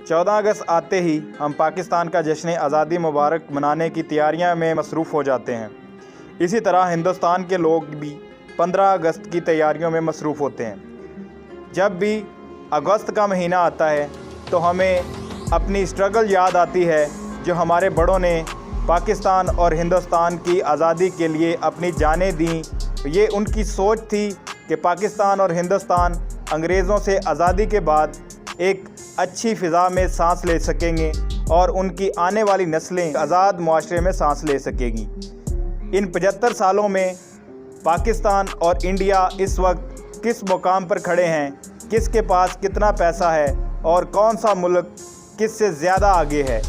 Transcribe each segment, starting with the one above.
14 अगस्त आते ही हम पाकिस्तान का जश्न आज़ादी मुबारक मनाने की तैयारियां में मसरूफ़ हो जाते हैं। इसी तरह हिंदुस्तान के लोग भी 15 अगस्त की तैयारियों में मसरूफ़ होते हैं। जब भी अगस्त का महीना आता है तो हमें अपनी स्ट्रगल याद आती है जो हमारे बड़ों ने पाकिस्तान और हिंदुस्तान की आज़ादी के लिए अपनी जानें दी। ये उनकी सोच थी कि पाकिस्तान और हिंदुस्तान अंग्रेज़ों से आज़ादी के बाद एक अच्छी फ़िज़ा में सांस ले सकेंगे और उनकी आने वाली नस्लें आज़ाद मुआशरे में सांस ले सकेंगी। इन 75 सालों में पाकिस्तान और इंडिया इस वक्त किस मुकाम पर खड़े हैं, किसके पास कितना पैसा है और कौन सा मुल्क किससे ज़्यादा आगे है,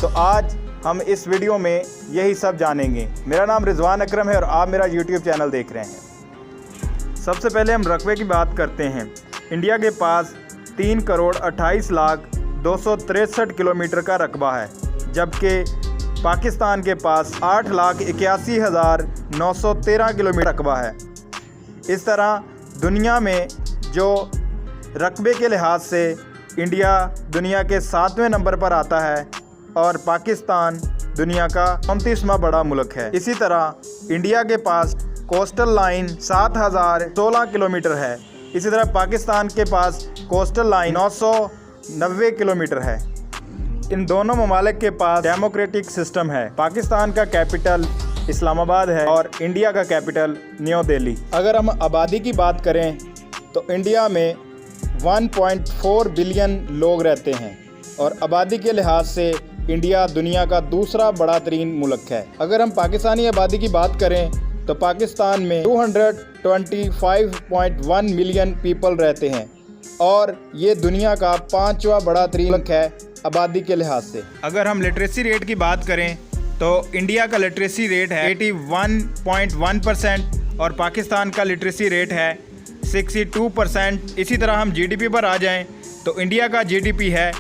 तो आज हम इस वीडियो में यही सब जानेंगे। मेरा नाम रिजवान अकरम है और आप मेरा यूट्यूब चैनल देख रहे हैं। सबसे पहले हम रकबे की बात करते हैं। इंडिया के पास 3,28,02,63 किलोमीटर का रकबा है, जबकि पाकिस्तान के पास 8,81,913 किलोमीटर रकबा है। इस तरह दुनिया में जो रकबे के लिहाज से इंडिया दुनिया के 7वें नंबर पर आता है और पाकिस्तान दुनिया का 29वां बड़ा मुल्क है। इसी तरह इंडिया के पास कोस्टल लाइन 7,016 किलोमीटर है। इसी तरह पाकिस्तान के पास कोस्टल लाइन 990 किलोमीटर है। इन दोनों ममालिक के पास डेमोक्रेटिक सिस्टम है। पाकिस्तान का कैपिटल इस्लामाबाद है और इंडिया का कैपिटल न्यू दिल्ली। अगर हम आबादी की बात करें तो इंडिया में 1.4 बिलियन लोग रहते हैं और आबादी के लिहाज से इंडिया दुनिया का दूसरा बड़ा तरीन मुल्क है। अगर हम पाकिस्तानी आबादी की बात करें तो पाकिस्तान में 225.1 मिलियन पीपल रहते हैं और ये दुनिया का 5वां बड़ा तरीन मुल्क है आबादी के लिहाज से। अगर हम लिटरेसी रेट की बात करें तो इंडिया का लिटरेसी रेट है 81.1% और पाकिस्तान का लिटरेसी रेट है 62%। इसी तरह हम जीडीपी पर आ जाएं तो इंडिया का जीडीपी है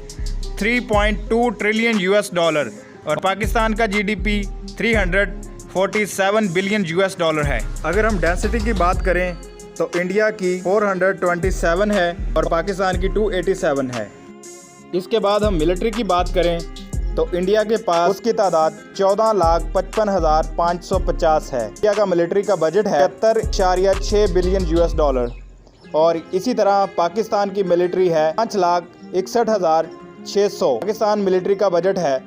3.2 ट्रिलियन US डॉलर और पाकिस्तान का जीडीपी 347 बिलियन US डॉलर है। अगर हम डेंसिटी की बात करें तो इंडिया की 427 है और पाकिस्तान की 287 है। इसके बाद हम मिलिट्री की बात करें तो इंडिया के पास उसकी तादाद 14,55,550 है। इंडिया का मिलिट्री का बजट है 73.6 बिलियन US डॉलर और इसी तरह पाकिस्तान की मिलिट्री है 5,61,600। पाकिस्तान मिलिट्री का बजट है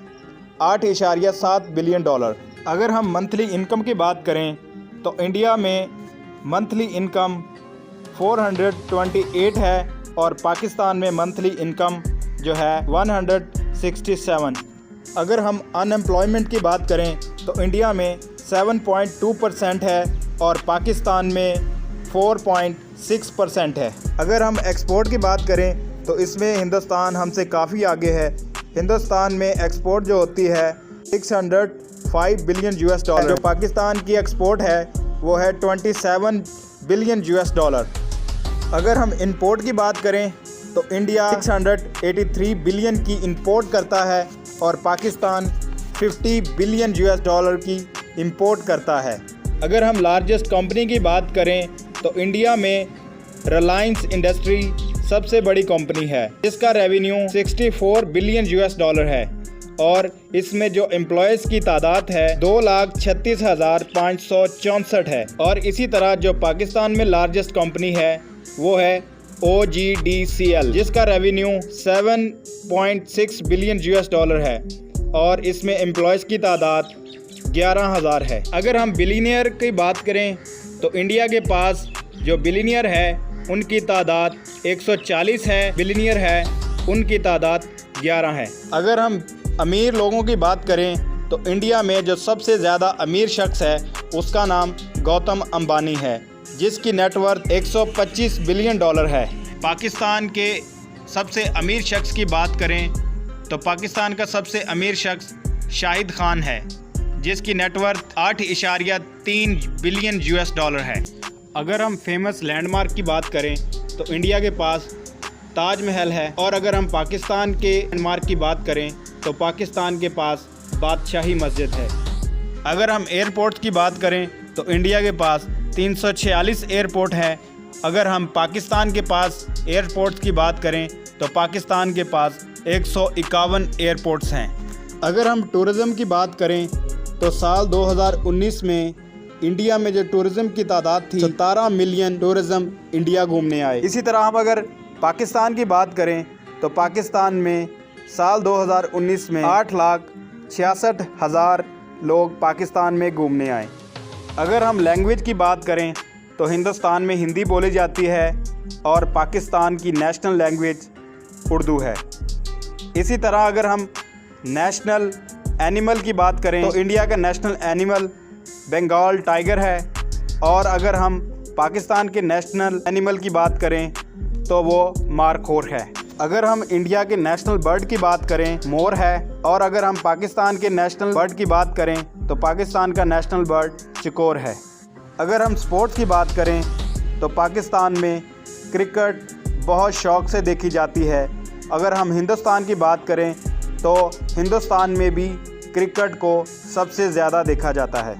8.7 बिलियन डॉलर। अगर हम मंथली इनकम की बात करें तो इंडिया में मंथली इनकम 428 है और पाकिस्तान में मंथली इनकम जो है 167। अगर हम अनएम्प्लॉयमेंट की बात करें तो इंडिया में 7.2% है और पाकिस्तान में 4.6% है। अगर हम एक्सपोर्ट की बात करें तो इसमें हिंदुस्तान हमसे काफ़ी आगे है। हिंदुस्तान में एक्सपोर्ट जो होती है 605 बिलियन US डॉलर। जो पाकिस्तान की एक्सपोर्ट है वो है 27 बिलियन US डॉलर। अगर हम इंपोर्ट की बात करें तो इंडिया 683 बिलियन की इंपोर्ट करता है और पाकिस्तान 50 बिलियन US डॉलर की इंपोर्ट करता है। अगर हम लार्जेस्ट कंपनी की बात करें तो इंडिया में रिलायंस इंडस्ट्री सबसे बड़ी कंपनी है, जिसका रेवेन्यू 64 बिलियन US डॉलर है और इसमें जो एम्प्लॉयज़ की तादाद है 2,36,564 है। और इसी तरह जो पाकिस्तान में लार्जेस्ट कंपनी है वो है OGDCL, जिसका रेवेन्यू 7.6 बिलियन US डॉलर है और इसमें एम्प्लॉयज़ की तादाद 11,000 है। अगर हम बिलीनियर की बात करें तो इंडिया के पास जो बिलीनियर है उनकी तादाद 140 है, बिलीनियर है उनकी तादाद 11 है। अगर हम अमीर लोगों की बात करें तो इंडिया में जो सबसे ज़्यादा अमीर शख्स है उसका नाम गौतम अंबानी है, जिसकी नेटवर्थ 125 बिलियन डॉलर है। पाकिस्तान के सबसे अमीर शख्स की बात करें तो पाकिस्तान का सबसे अमीर शख्स शाहिद खान है, जिसकी नेटवर्थ 8.3 बिलियन US डॉलर है। अगर हम फेमस लैंडमार्क की बात करें तो इंडिया के पास ताजमहल है और अगर हम पाकिस्तान के लैंडमार्क की बात करें तो पाकिस्तान के पास बादशाही मस्जिद है। अगर हम एयरपोर्ट की बात करें तो इंडिया के पास 346 एयरपोर्ट है। अगर हम पाकिस्तान के पास एयरपोर्ट्स की बात करें तो पाकिस्तान के पास 151 एयरपोर्ट्स हैं। अगर हम टूरिज़्म की बात करें तो साल 2019 में इंडिया में जो टूरिज़्म की तादाद थी 17 मिलियन टूरिज़्म इंडिया घूमने आए। इसी तरह हम अगर पाकिस्तान की बात करें तो पाकिस्तान में साल 2019 में 8,66,000 लोग पाकिस्तान में घूमने आए। अगर हम लैंग्वेज की बात करें तो हिंदुस्तान में हिंदी बोली जाती है और पाकिस्तान की नेशनल लैंग्वेज उर्दू है। इसी तरह अगर हम नेशनल एनिमल की बात करें तो इंडिया का नेशनल एनिमल बंगाल टाइगर है, और अगर हम पाकिस्तान के नेशनल एनिमल की बात करें तो वो मारखोर है। अगर हम इंडिया के नेशनल बर्ड की बात करें मोर है, और अगर हम पाकिस्तान के नेशनल बर्ड की बात करें तो पाकिस्तान का नेशनल बर्ड चिकोर है। अगर हम स्पोर्ट्स की बात करें तो पाकिस्तान में क्रिकेट बहुत शौक़ से देखी जाती है। अगर हम हिंदुस्तान की बात करें तो हिंदुस्तान में भी क्रिकेट को सबसे ज़्यादा देखा जाता है।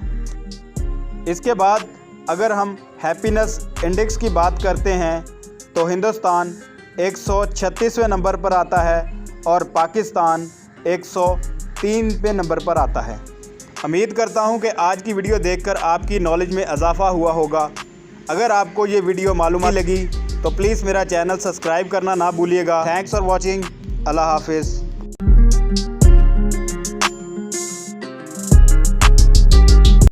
इसके बाद अगर हम हैप्पीनेस इंडेक्स की बात करते हैं तो हिंदुस्तान 136वें नंबर पर आता है और पाकिस्तान 103वें नंबर पर आता है। उम्मीद करता हूं कि आज की वीडियो देखकर आपकी नॉलेज में इजाफ़ा हुआ होगा। अगर आपको ये वीडियो मालूम लगी तो प्लीज़ मेरा चैनल सब्सक्राइब करना ना भूलिएगा। Thanks for watching. अल्लाह हाफिज़।